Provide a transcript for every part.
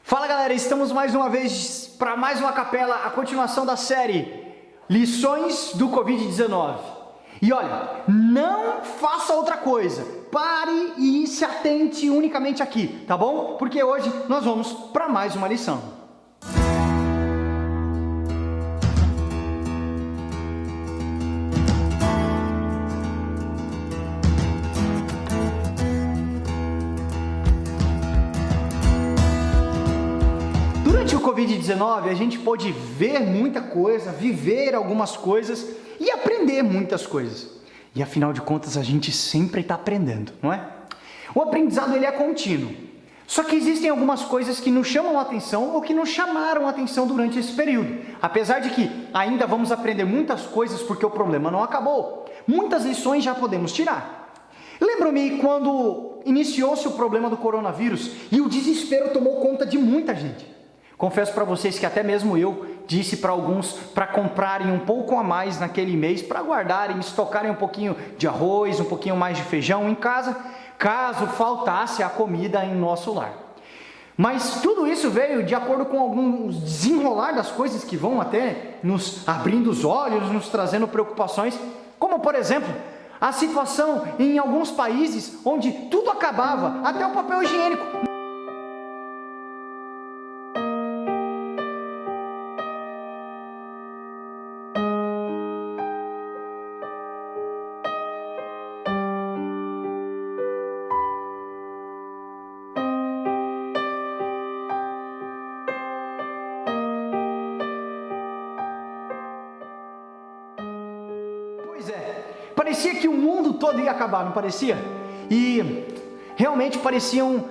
Fala galera, estamos mais uma vez para mais uma capela, a continuação da série Lições do Covid-19. E olha, não faça outra coisa, pare e se atente unicamente aqui, tá bom? Porque hoje nós vamos para mais uma lição. Durante o Covid-19, a gente pôde ver muita coisa, viver algumas coisas e aprender muitas coisas. E afinal de contas, a gente sempre está aprendendo, não é? O aprendizado ele é contínuo. Só que existem algumas coisas que nos chamam a atenção ou que nos chamaram a atenção durante esse período. Apesar de que ainda vamos aprender muitas coisas porque o problema não acabou, muitas lições já podemos tirar. Lembro-me quando iniciou-se o problema do coronavírus e o desespero tomou conta de muita gente. Confesso para vocês que até mesmo eu disse para alguns para comprarem um pouco a mais naquele mês, para guardarem, estocarem um pouquinho de arroz, um pouquinho mais de feijão em casa, caso faltasse a comida em nosso lar. Mas tudo isso veio de acordo com alguns desenrolar das coisas que vão até nos abrindo os olhos, nos trazendo preocupações, como por exemplo, a situação em alguns países onde tudo acabava, até o papel higiênico. Pois é, parecia que o mundo todo ia acabar, não parecia? E realmente pareciam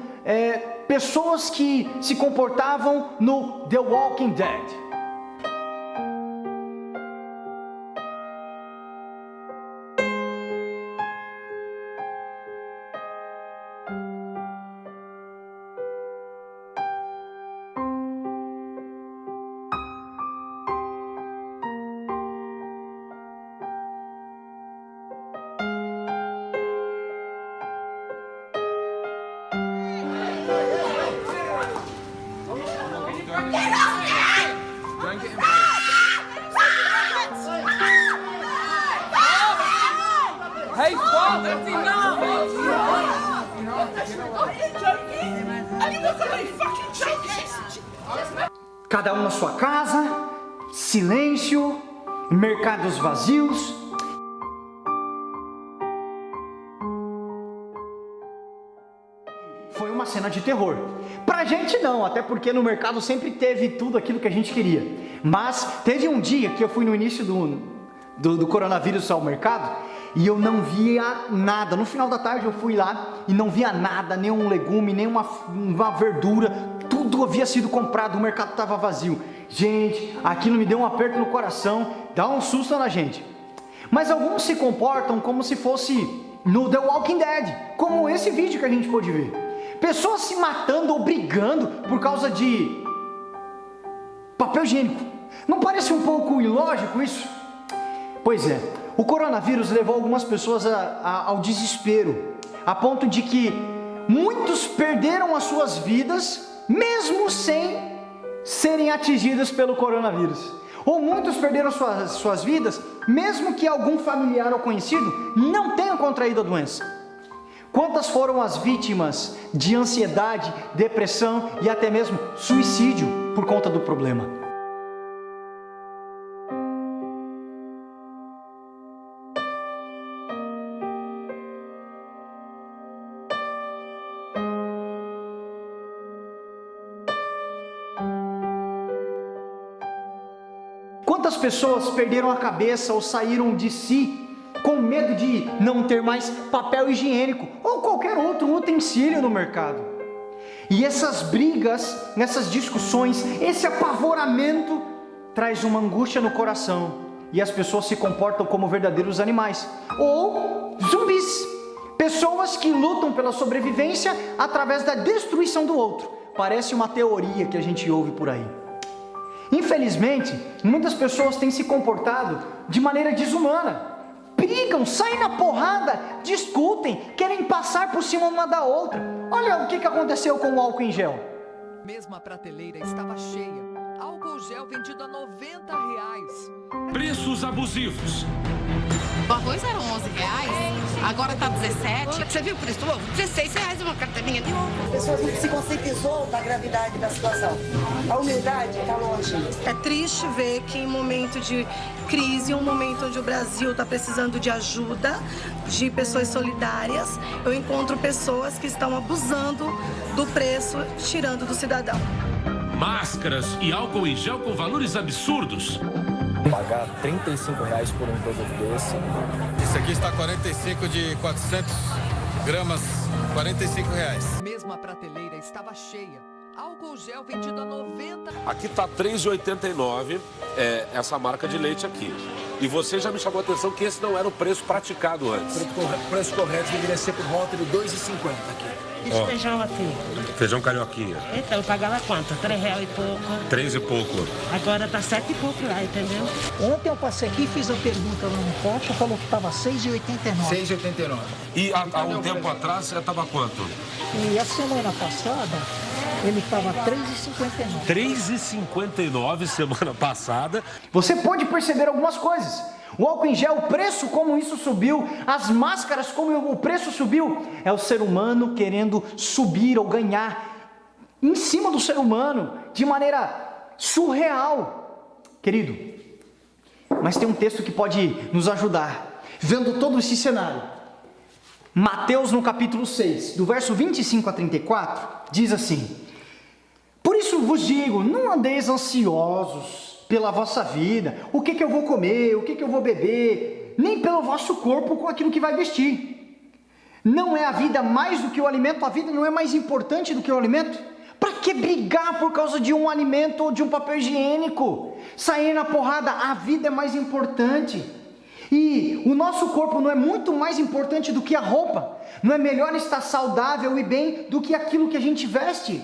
pessoas que se comportavam no The Walking Dead. Get off me! Don't get involved. Hey, stop! That's enough! Are you joking? Are you fucking joking? Cada um na sua casa, silêncio, mercados vazios. Foi uma cena de terror. Pra gente não, até porque no mercado sempre teve tudo aquilo que a gente queria. Mas teve um dia que eu fui no início do coronavírus ao mercado e eu não via nada. No final da tarde eu fui lá e não via nada, nenhum legume, nenhuma verdura. Tudo havia sido comprado, o mercado estava vazio. Gente, aquilo me deu um aperto no coração, dá um susto na gente. Mas alguns se comportam como se fosse no The Walking Dead, como esse vídeo que a gente pôde ver. Pessoas se matando ou brigando por causa de papel higiênico. Não parece um pouco ilógico isso? Pois é, o coronavírus levou algumas pessoas ao desespero, a ponto de que muitos perderam as suas vidas, mesmo sem serem atingidos pelo coronavírus. Ou muitos perderam suas vidas, mesmo que algum familiar ou conhecido não tenha contraído a doença. Quantas foram as vítimas de ansiedade, depressão e até mesmo suicídio por conta do problema? Quantas pessoas perderam a cabeça ou saíram de si com medo de não ter mais papel higiênico ou qualquer outro utensílio no mercado? E essas brigas, essas discussões, esse apavoramento traz uma angústia no coração e as pessoas se comportam como verdadeiros animais ou zumbis, pessoas que lutam pela sobrevivência através da destruição do outro. Parece uma teoria que a gente ouve por aí. Infelizmente, muitas pessoas têm se comportado de maneira desumana. Brigam, saem na porrada, discutem, querem passar por cima uma da outra. Olha o que aconteceu com o álcool em gel. Mesmo a prateleira estava cheia. Álcool gel vendido a R$ 90. Preços abusivos. O arroz era R$11, agora tá 17. Você viu o preço do ovo? R$16 uma carteirinha de ovo. As pessoas não se conscientizou da gravidade da situação. A humildade está longe. É triste ver que em momento de crise, um momento onde o Brasil está precisando de ajuda, de pessoas solidárias, eu encontro pessoas que estão abusando do preço, tirando do cidadão. Máscaras e álcool em gel com valores absurdos. Pagar R$35 por um produto desse. Esse aqui está 45 de 400 gramas, R$45. Mesmo a prateleira estava cheia. Álcool gel vendido a 90. Aqui está R$3,89, essa marca de leite aqui. E você já me chamou a atenção que esse não era o preço praticado antes. O preço correto deveria ser por volta de R$2,50 aqui. Esse feijão aqui. Feijão carioquinha. Então, eu pagava quanto? R$3 e pouco. 3 e pouco. Agora tá 7 e pouco lá, entendeu? Ontem eu passei aqui e fiz a pergunta lá no posto, falou que estava R$6,89. R$6,89. E há um tempo atrás estava quanto? E a semana passada, ele estava R$3,59. 3,59 semana passada. Você pode perceber algumas coisas. O álcool em gel, o preço como isso subiu, as máscaras como o preço subiu, é o ser humano querendo subir ou ganhar em cima do ser humano de maneira surreal. Querido, mas tem um texto que pode nos ajudar, vendo todo esse cenário. Mateus no capítulo 6, do verso 25 a 34, diz assim: por isso vos digo, não andeis ansiosos pela vossa vida, o que eu vou comer, o que eu vou beber, nem pelo vosso corpo com aquilo que vai vestir. Não é a vida mais do que o alimento? A vida não é mais importante do que o alimento? Para que brigar por causa de um alimento ou de um papel higiênico? Sair na porrada, a vida é mais importante. E o nosso corpo não é muito mais importante do que a roupa? Não é melhor estar saudável e bem do que aquilo que a gente veste?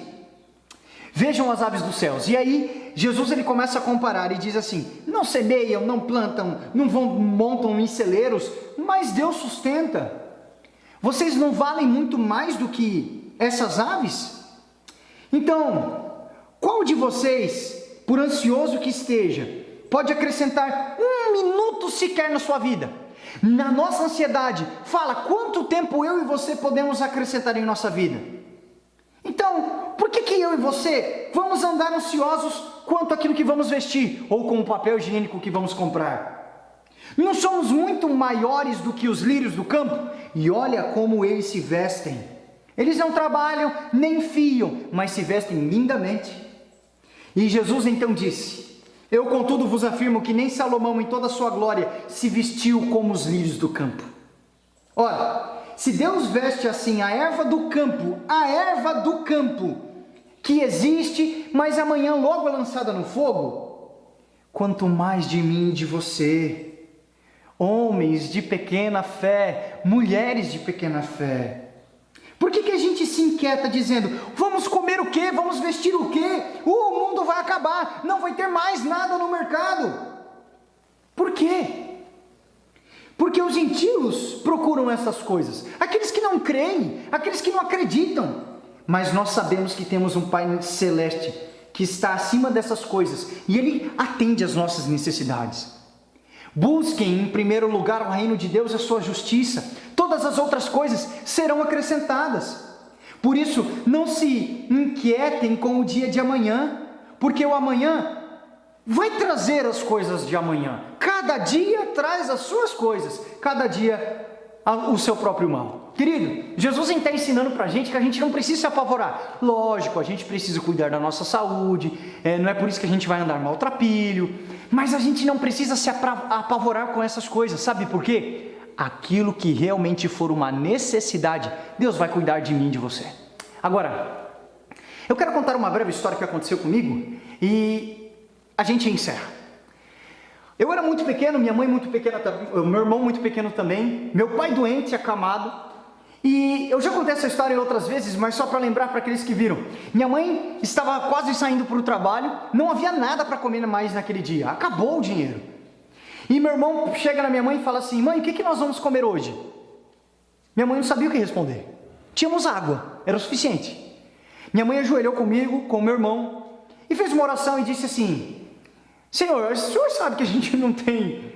Vejam as aves dos céus. E aí, Jesus ele começa a comparar e diz assim: não semeiam, não plantam, não montam em celeiros, mas Deus sustenta. Vocês não valem muito mais do que essas aves? Então, qual de vocês, por ansioso que esteja, pode acrescentar um minuto sequer na sua vida? Na nossa ansiedade, fala quanto tempo eu e você podemos acrescentar em nossa vida? Então, por que eu e você vamos andar ansiosos quanto àquilo que vamos vestir ou com o papel higiênico que vamos comprar? Não somos muito maiores do que os lírios do campo? E olha como eles se vestem. Eles não trabalham nem fiam, mas se vestem lindamente. E Jesus então disse: eu contudo vos afirmo que nem Salomão em toda a sua glória se vestiu como os lírios do campo. Ora, se Deus veste assim a erva do campo, que existe, mas amanhã logo é lançada no fogo, quanto mais de mim e de você, homens de pequena fé, mulheres de pequena fé. Por que a gente se inquieta dizendo, vamos comer o quê? Vamos vestir o quê? O mundo vai acabar, não vai ter mais nada no mercado. Por quê? Porque os gentios procuram essas coisas, aqueles que não creem, aqueles que não acreditam. Mas nós sabemos que temos um Pai Celeste que está acima dessas coisas e Ele atende às nossas necessidades. Busquem em primeiro lugar o reino de Deus e a sua justiça, todas as outras coisas serão acrescentadas. Por isso, não se inquietem com o dia de amanhã, porque o amanhã vai trazer as coisas de amanhã. Cada dia traz as suas coisas, cada dia o seu próprio mal. Querido, Jesus está ensinando para a gente que a gente não precisa se apavorar. Lógico, a gente precisa cuidar da nossa saúde, não é por isso que a gente vai andar maltrapilho, mas a gente não precisa se apavorar com essas coisas. Sabe por quê? Aquilo que realmente for uma necessidade, Deus vai cuidar de mim e de você. Agora, eu quero contar uma breve história que aconteceu comigo e a gente encerra. Eu era muito pequeno, minha mãe muito pequena, meu irmão muito pequeno também, meu pai doente, acamado. E eu já contei essa história outras vezes, mas só para lembrar para aqueles que viram. Minha mãe estava quase saindo para o trabalho, não havia nada para comer mais naquele dia, acabou o dinheiro. E meu irmão chega na minha mãe e fala assim, mãe, o que nós vamos comer hoje? Minha mãe não sabia o que responder. Tínhamos água, era o suficiente. Minha mãe ajoelhou comigo, com o meu irmão, e fez uma oração e disse assim: Senhor, o Senhor sabe que a gente não tem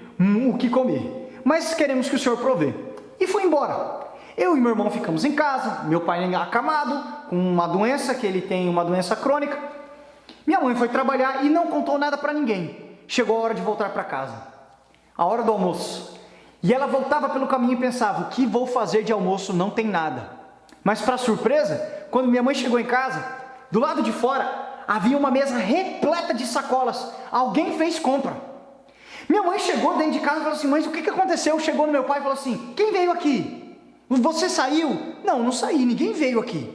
o que comer, mas queremos que o Senhor provê. E foi embora. Eu e meu irmão ficamos em casa, meu pai acamado, com uma doença, que ele tem uma doença crônica. Minha mãe foi trabalhar e não contou nada para ninguém. Chegou a hora de voltar para casa, a hora do almoço. E ela voltava pelo caminho e pensava: o que vou fazer de almoço? Não tem nada. Mas para surpresa, quando minha mãe chegou em casa, do lado de fora havia uma mesa repleta de sacolas. Alguém fez compra. Minha mãe chegou dentro de casa e falou assim: mas o que aconteceu? Chegou no meu pai e falou assim: quem veio aqui? Você saiu? Não, não saí, ninguém veio aqui.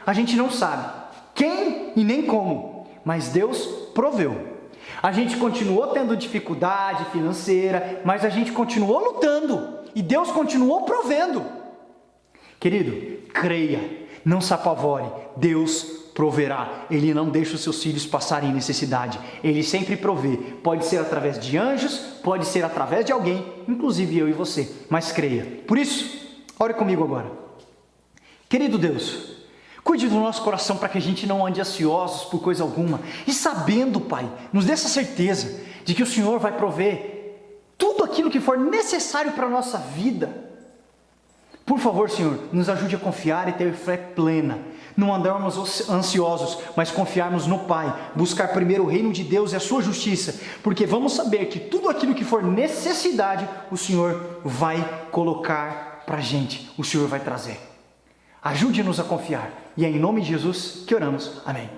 A gente não sabe quem e nem como, mas Deus proveu. A gente continuou tendo dificuldade financeira, mas a gente continuou lutando e Deus continuou provendo. Querido, creia, não se apavore, Deus proverá. Ele não deixa os seus filhos passarem necessidade, Ele sempre provê. Pode ser através de anjos, pode ser através de alguém, inclusive eu e você, mas creia. Por isso, ore comigo agora. Querido Deus, cuide do nosso coração para que a gente não ande ansiosos por coisa alguma, e sabendo, Pai, nos dê essa certeza de que o Senhor vai prover tudo aquilo que for necessário para a nossa vida. Por favor, Senhor, nos ajude a confiar e ter fé plena, não andarmos ansiosos, mas confiarmos no Pai, buscar primeiro o reino de Deus e a sua justiça, porque vamos saber que tudo aquilo que for necessidade, o Senhor vai colocar para a gente, o Senhor vai trazer. Ajude-nos a confiar, e é em nome de Jesus que oramos. Amém.